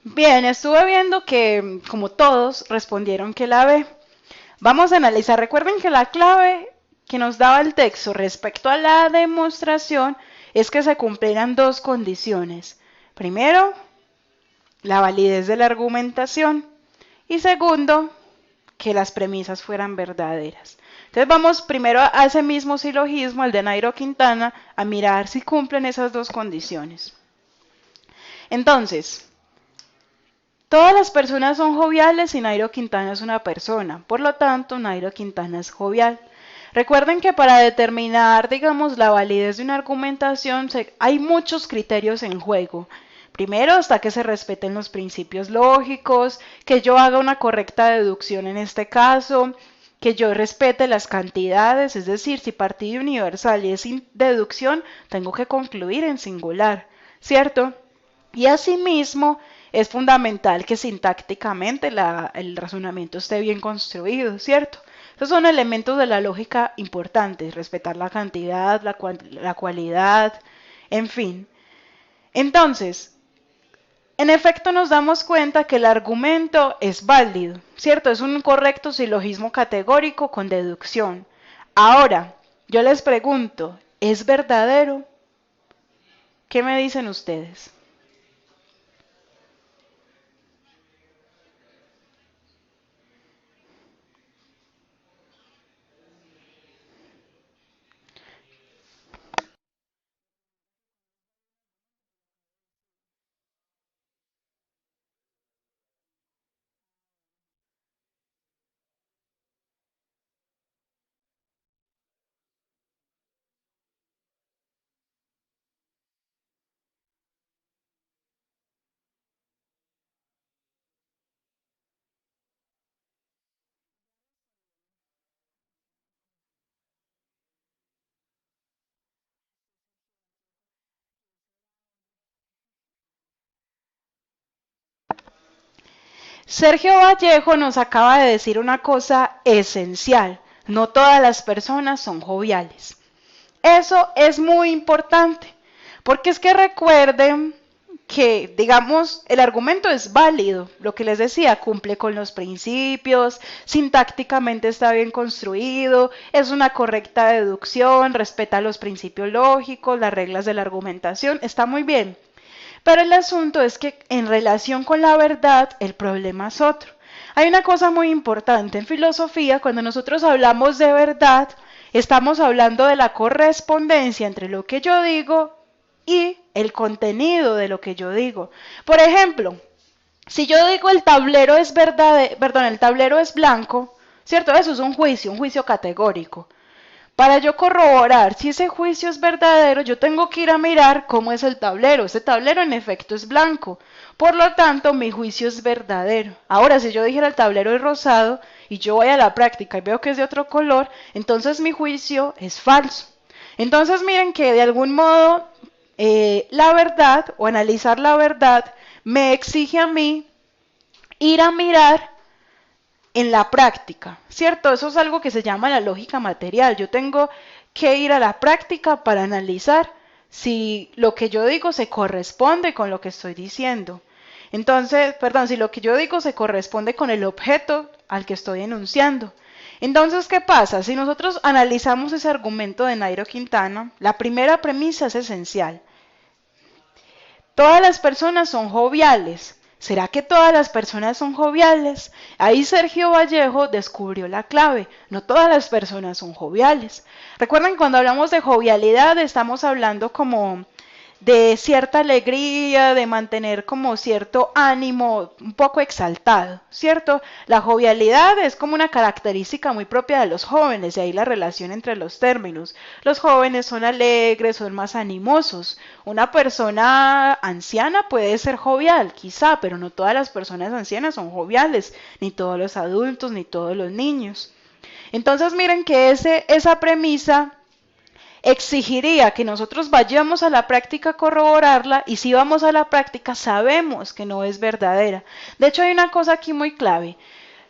Bien, estuve viendo que, como todos, respondieron que la B. Vamos a analizar. Recuerden que la clave que nos daba el texto respecto a la demostración es que se cumplieran dos condiciones. Primero, la validez de la argumentación. Y segundo, que las premisas fueran verdaderas. Entonces vamos primero a ese mismo silogismo, el de Nairo Quintana, a mirar si cumplen esas dos condiciones. Entonces, todas las personas son joviales y Nairo Quintana es una persona. Por lo tanto, Nairo Quintana es jovial. Recuerden que para determinar, digamos, la validez de una argumentación hay muchos criterios en juego. Primero, hasta que se respeten los principios lógicos, que yo haga una correcta deducción en este caso, que yo respete las cantidades, es decir, si partí de universal y es deducción, tengo que concluir en singular, ¿cierto? Y asimismo, es fundamental que sintácticamente el razonamiento esté bien construido, ¿cierto? Esos son elementos de la lógica importantes, respetar la cantidad, la cualidad, en fin. Entonces, en efecto nos damos cuenta que el argumento es válido, ¿cierto? Es un correcto silogismo categórico con deducción. Ahora, yo les pregunto, ¿es verdadero? ¿Qué me dicen ustedes? Sergio Vallejo nos acaba de decir una cosa esencial. No todas las personas son joviales. Eso es muy importante, porque es que recuerden que, digamos, el argumento es válido, lo que les decía, cumple con los principios, sintácticamente está bien construido, es una correcta deducción, respeta los principios lógicos, las reglas de la argumentación, está muy bien. Pero el asunto es que en relación con la verdad, el problema es otro. Hay una cosa muy importante en filosofía, cuando nosotros hablamos de verdad, estamos hablando de la correspondencia entre lo que yo digo y el contenido de lo que yo digo. Por ejemplo, si yo digo el tablero es el tablero es blanco, ¿cierto? Eso es un juicio categórico. Para yo corroborar si ese juicio es verdadero, yo tengo que ir a mirar cómo es el tablero. Ese tablero en efecto es blanco. Por lo tanto, mi juicio es verdadero. Ahora, si yo dijera el tablero es rosado y yo voy a la práctica y veo que es de otro color, entonces mi juicio es falso. Entonces miren que de algún modo la verdad o analizar la verdad me exige a mí ir a mirar en la práctica, ¿cierto? Eso es algo que se llama la lógica material. Yo tengo que ir a la práctica para analizar si lo que yo digo se corresponde con lo que estoy diciendo. Entonces, perdón, si lo que yo digo se corresponde con el objeto al que estoy enunciando. Entonces, ¿qué pasa? Si nosotros analizamos ese argumento de Nairo Quintana, la primera premisa es esencial. Todas las personas son joviales. ¿Será que todas las personas son joviales? Ahí Sergio Vallejo descubrió la clave. No todas las personas son joviales. Recuerden, cuando hablamos de jovialidad, estamos hablando como de cierta alegría, de mantener como cierto ánimo un poco exaltado, ¿cierto? La jovialidad es como una característica muy propia de los jóvenes, y ahí la relación entre los términos. Los jóvenes son alegres, son más animosos. Una persona anciana puede ser jovial, quizá, pero no todas las personas ancianas son joviales, ni todos los adultos, ni todos los niños. Entonces miren que esa premisa exigiría que nosotros vayamos a la práctica a corroborarla, y si vamos a la práctica sabemos que no es verdadera. De hecho, hay una cosa aquí muy clave.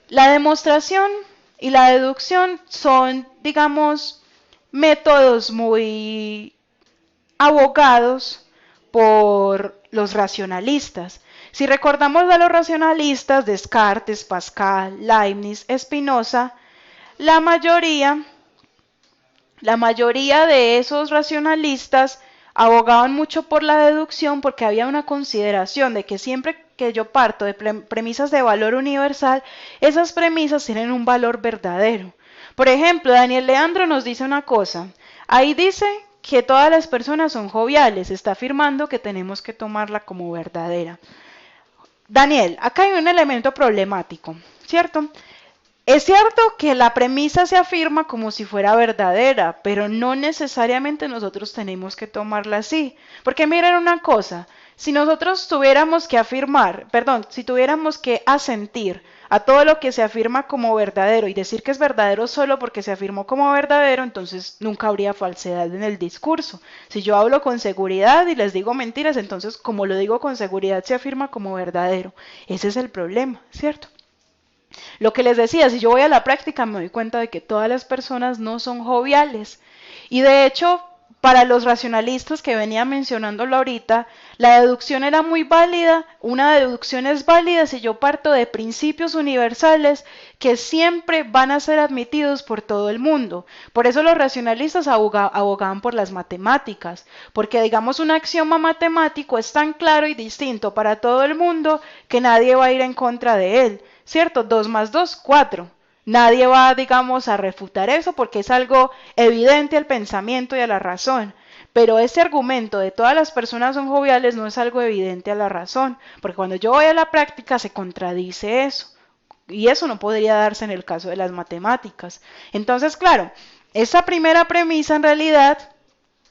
La demostración y la deducción son, digamos, métodos muy abogados por los racionalistas. Si recordamos a los racionalistas, Descartes, Pascal, Leibniz, Spinoza, la mayoría de esos racionalistas abogaban mucho por la deducción, porque había una consideración de que siempre que yo parto de premisas de valor universal, esas premisas tienen un valor verdadero. Por ejemplo, Daniel Leandro nos dice una cosa. Ahí dice que todas las personas son joviales. Está afirmando que tenemos que tomarla como verdadera. Daniel, acá hay un elemento problemático, ¿cierto? Es cierto que la premisa se afirma como si fuera verdadera, pero no necesariamente nosotros tenemos que tomarla así. Porque miren una cosa, si nosotros tuviéramos que afirmar, perdón, si tuviéramos que asentir a todo lo que se afirma como verdadero y decir que es verdadero solo porque se afirmó como verdadero, entonces nunca habría falsedad en el discurso. Si yo hablo con seguridad y les digo mentiras, entonces como lo digo con seguridad se afirma como verdadero. Ese es el problema, ¿cierto? Lo que les decía, si yo voy a la práctica me doy cuenta de que todas las personas no son joviales. Y de hecho, para los racionalistas que venía mencionándolo ahorita, la deducción era muy válida. Una deducción es válida si yo parto de principios universales que siempre van a ser admitidos por todo el mundo. Por eso los racionalistas abogaban por las matemáticas, porque digamos un axioma matemático es tan claro y distinto para todo el mundo que nadie va a ir en contra de él. ¿Cierto? 2 más 2, 4. Nadie va, digamos, a refutar eso porque es algo evidente al pensamiento y a la razón. Pero ese argumento de todas las personas son joviales no es algo evidente a la razón, porque cuando yo voy a la práctica se contradice eso. Y eso no podría darse en el caso de las matemáticas. Entonces, claro, esa primera premisa en realidad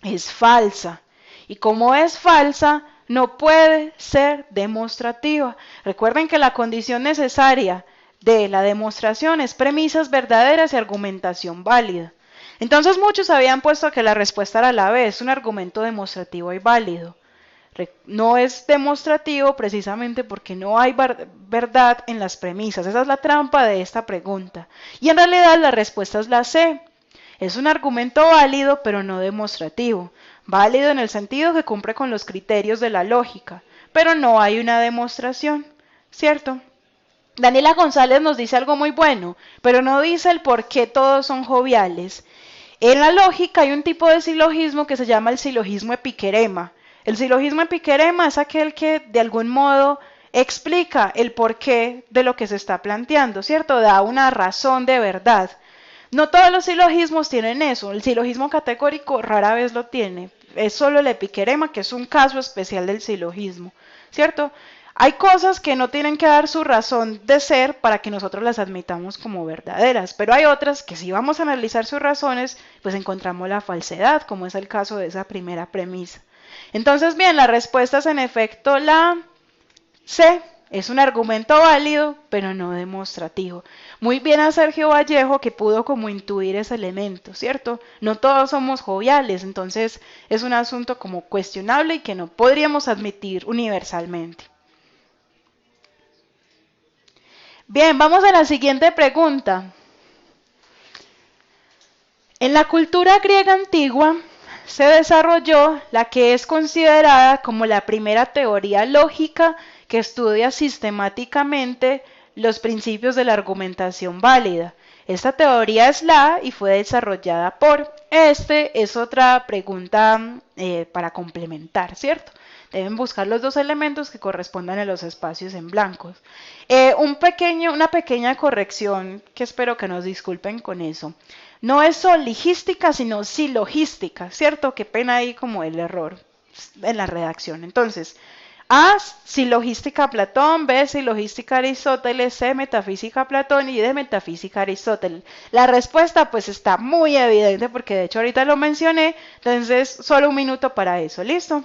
es falsa. Y como es falsa, no puede ser demostrativa. Recuerden que la condición necesaria de la demostración es premisas verdaderas y argumentación válida. Entonces muchos habían puesto que la respuesta era la B, es un argumento demostrativo y válido. No es demostrativo precisamente porque no hay verdad en las premisas. Esa es la trampa de esta pregunta. Y en realidad la respuesta es la C. Es un argumento válido, pero no demostrativo. Válido en el sentido que cumple con los criterios de la lógica, pero no hay una demostración, ¿cierto? Daniela González nos dice algo muy bueno, pero no dice el por qué todos son joviales. En la lógica hay un tipo de silogismo que se llama el silogismo epiquerema. El silogismo epiquerema es aquel que de algún modo explica el porqué de lo que se está planteando, ¿cierto? Da una razón de verdad. No todos los silogismos tienen eso. El silogismo categórico rara vez lo tiene. Es solo el epiquerema, que es un caso especial del silogismo, ¿cierto? Hay cosas que no tienen que dar su razón de ser para que nosotros las admitamos como verdaderas, pero hay otras que si vamos a analizar sus razones, pues encontramos la falsedad, como es el caso de esa primera premisa. Entonces, bien, la respuesta es en efecto la C. Es un argumento válido, pero no demostrativo. Muy bien a Sergio Vallejo que pudo como intuir ese elemento, ¿cierto? No todos somos joviales, entonces es un asunto como cuestionable y que no podríamos admitir universalmente. Bien, vamos a la siguiente pregunta. En la cultura griega antigua se desarrolló la que es considerada como la primera teoría lógica que estudia sistemáticamente los principios de la argumentación válida. Esta teoría es la y fue desarrollada por. Este es otra pregunta para complementar, ¿cierto? Deben buscar los dos elementos que correspondan a los espacios en blancos. Una pequeña corrección que espero que nos disculpen con eso. No es sologística, sino silogística, ¿cierto? Qué pena ahí como el error en la redacción. Entonces, A, silogística Platón, B, silogística Aristóteles, C, metafísica Platón y D, metafísica Aristóteles. La respuesta pues está muy evidente porque de hecho ahorita lo mencioné, entonces solo un minuto para eso, ¿listo?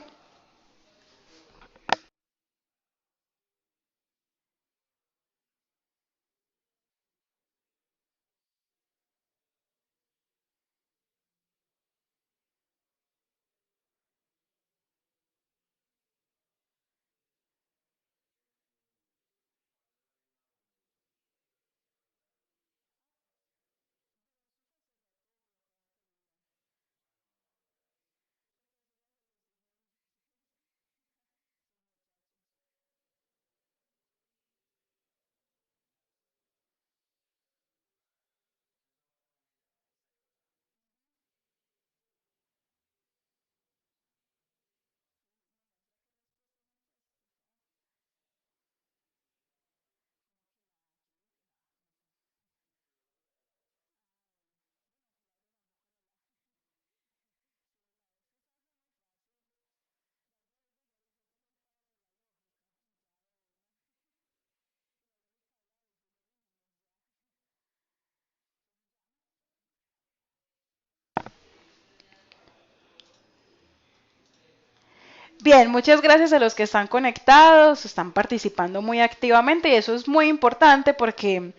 Bien, muchas gracias a los que están conectados, están participando muy activamente y eso es muy importante porque,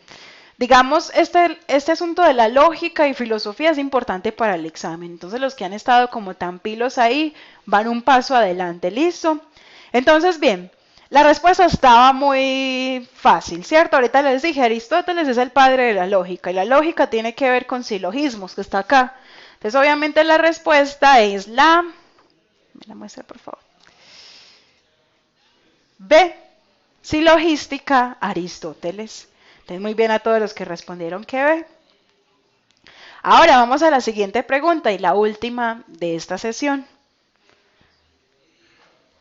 digamos, este asunto de la lógica y filosofía es importante para el examen. Entonces los que han estado como tan pilos ahí van un paso adelante, ¿listo? Entonces, bien, la respuesta estaba muy fácil, ¿cierto? Ahorita les dije, Aristóteles es el padre de la lógica y la lógica tiene que ver con silogismos, que está acá. Entonces, obviamente la respuesta es me la muestra por favor. B. Silogística, Aristóteles. Entonces, muy bien a todos los que respondieron que B. Ahora vamos a la siguiente pregunta y la última de esta sesión.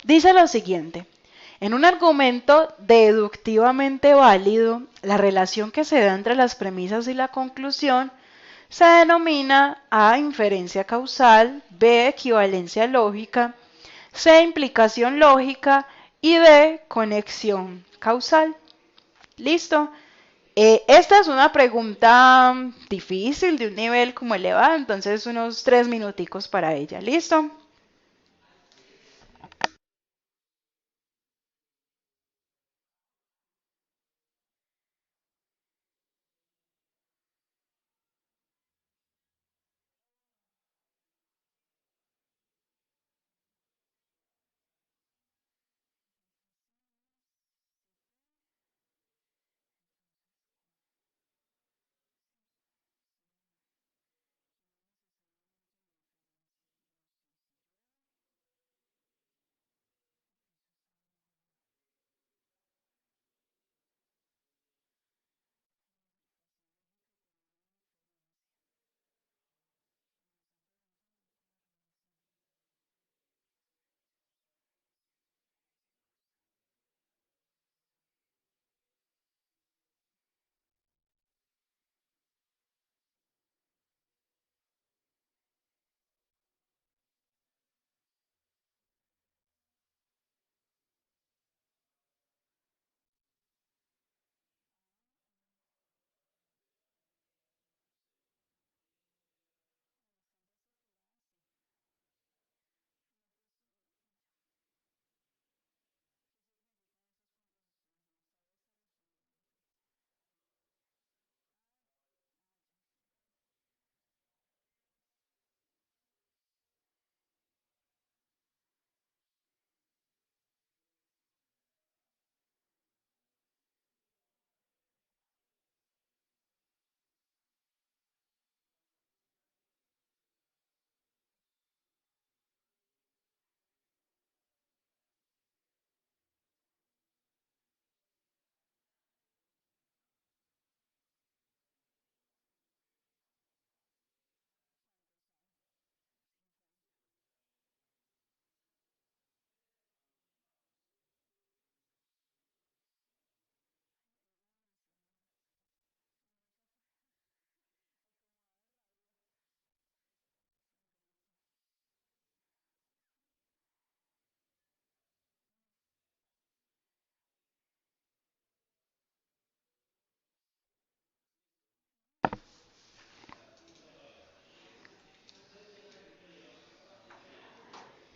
Dice lo siguiente. En un argumento deductivamente válido, la relación que se da entre las premisas y la conclusión se denomina A, inferencia causal, B, equivalencia lógica, C, implicación lógica y D, conexión causal. ¿Listo? Esta es una pregunta difícil, de un nivel como elevado, entonces unos 3 minuticos para ella. ¿Listo?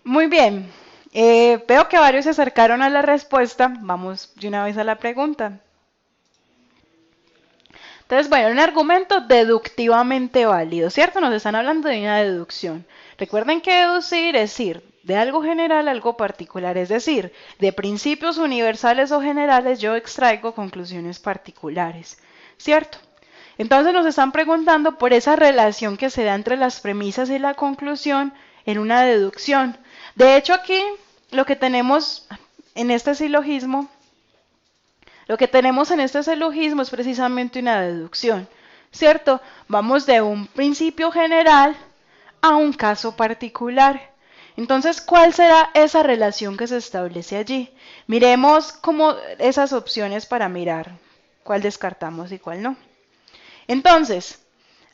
Muy bien. Veo que varios se acercaron a la respuesta. Vamos de una vez a la pregunta. Entonces, bueno, un argumento deductivamente válido, ¿cierto? Nos están hablando de una deducción. Recuerden que deducir es ir de algo general a algo particular, es decir, de principios universales o generales yo extraigo conclusiones particulares, ¿cierto? Entonces nos están preguntando por esa relación que se da entre las premisas y la conclusión en una deducción. De hecho, aquí lo que tenemos en este silogismo es precisamente una deducción, ¿cierto? Vamos de un principio general a un caso particular. Entonces, ¿cuál será esa relación que se establece allí? Miremos como esas opciones para mirar cuál descartamos y cuál no. Entonces,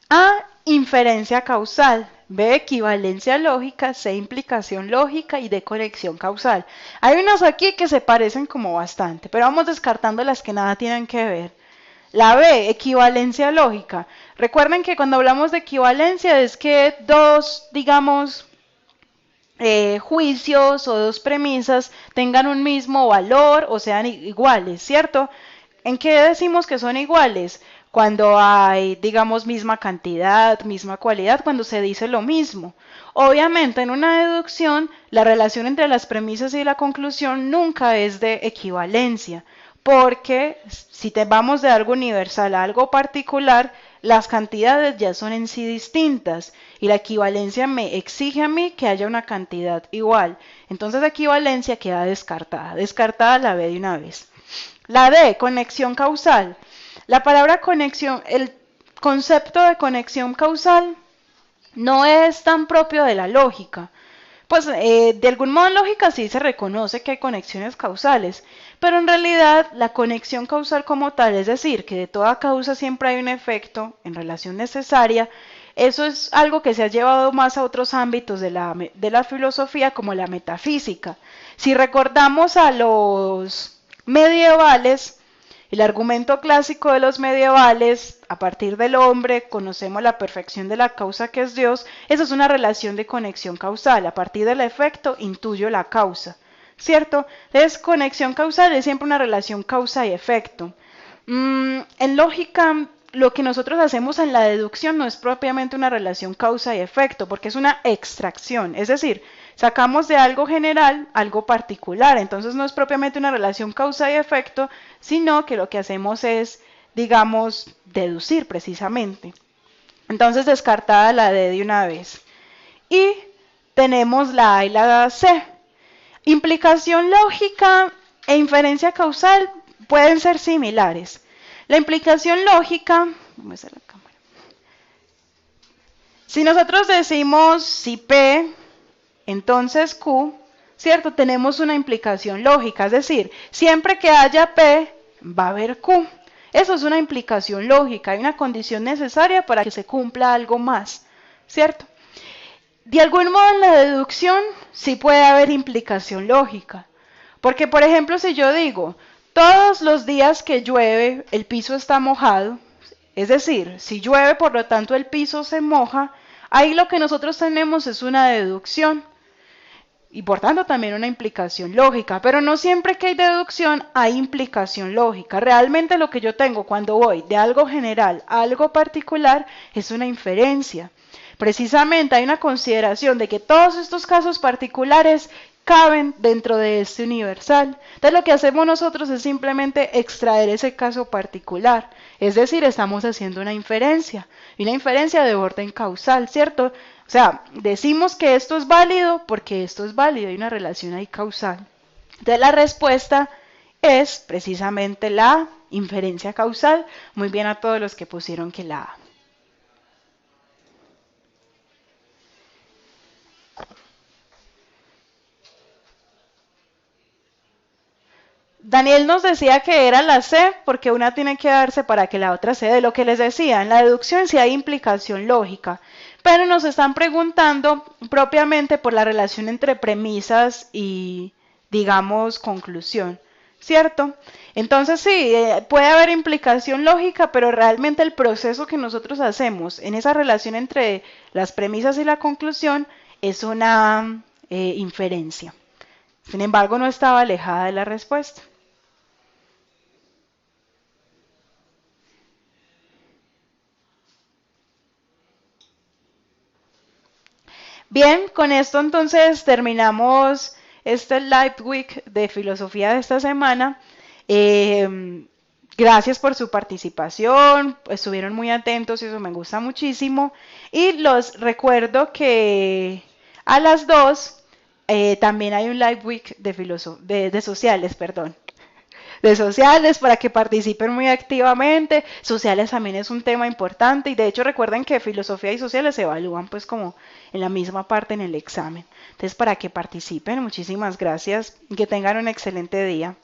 A, inferencia causal, B, equivalencia lógica, C, implicación lógica y D, conexión causal. Hay unas aquí que se parecen como bastante, pero vamos descartando las que nada tienen que ver. La B, equivalencia lógica. Recuerden que cuando hablamos de equivalencia es que dos, digamos, juicios o dos premisas tengan un mismo valor o sean iguales, ¿cierto? ¿En qué decimos que son iguales? Cuando hay, digamos, misma cantidad, misma cualidad, cuando se dice lo mismo. Obviamente, en una deducción, la relación entre las premisas y la conclusión nunca es de equivalencia, porque si te vamos de algo universal a algo particular, las cantidades ya son en sí distintas y la equivalencia me exige a mí que haya una cantidad igual. Entonces, la equivalencia queda descartada. Descartada la B de una vez. La D, conexión causal. La palabra conexión, el concepto de conexión causal no es tan propio de la lógica. Pues de algún modo en lógica sí se reconoce que hay conexiones causales, pero en realidad la conexión causal como tal, es decir, que de toda causa siempre hay un efecto en relación necesaria, eso es algo que se ha llevado más a otros ámbitos de la filosofía como la metafísica. Si recordamos a los medievales, el argumento clásico de los medievales, a partir del hombre conocemos la perfección de la causa que es Dios, eso es una relación de conexión causal, a partir del efecto intuyo la causa, ¿cierto? Entonces, conexión causal es siempre una relación causa y efecto. En lógica, lo que nosotros hacemos en la deducción no es propiamente una relación causa y efecto, porque es una extracción, es decir, sacamos de algo general algo particular, entonces no es propiamente una relación causa y efecto, sino que lo que hacemos es, digamos, deducir precisamente. Entonces descartada la D de una vez. Y tenemos la A y la C. Implicación lógica e inferencia causal pueden ser similares. La implicación lógica, vamos a la cámara. Si nosotros decimos si P, entonces Q, ¿cierto? Tenemos una implicación lógica, es decir, siempre que haya P, va a haber Q. Eso es una implicación lógica, hay una condición necesaria para que se cumpla algo más, ¿cierto? De algún modo en la deducción sí puede haber implicación lógica, porque por ejemplo si yo digo, todos los días que llueve el piso está mojado, es decir, si llueve por lo tanto el piso se moja, ahí lo que nosotros tenemos es una deducción y por tanto también una implicación lógica, pero no siempre que hay deducción hay implicación lógica. Realmente lo que yo tengo cuando voy de algo general a algo particular es una inferencia. Precisamente hay una consideración de que todos estos casos particulares caben dentro de este universal. Entonces lo que hacemos nosotros es simplemente extraer ese caso particular, es decir, estamos haciendo una inferencia, y una inferencia de orden causal, ¿cierto? O sea, decimos que esto es válido porque esto es válido, hay una relación ahí causal. Entonces la respuesta es precisamente la inferencia causal. Muy bien a todos los que pusieron que la A. Daniel nos decía que era la C porque una tiene que darse para que la otra se dé. Lo que les decía, en la deducción sí hay implicación lógica, pero nos están preguntando propiamente por la relación entre premisas y, digamos, conclusión, ¿cierto? Entonces sí, puede haber implicación lógica, pero realmente el proceso que nosotros hacemos en esa relación entre las premisas y la conclusión es una inferencia. Sin embargo, no estaba alejada de la respuesta. Bien, con esto entonces terminamos este Live Week de filosofía de esta semana. Gracias por su participación, estuvieron muy atentos y eso me gusta muchísimo. Y los recuerdo que a las 2 también hay un Live Week de sociales, perdón. De sociales para que participen muy activamente. Sociales también es un tema importante y de hecho recuerden que filosofía y sociales se evalúan pues como en la misma parte en el examen. Entonces para que participen, muchísimas gracias y que tengan un excelente día.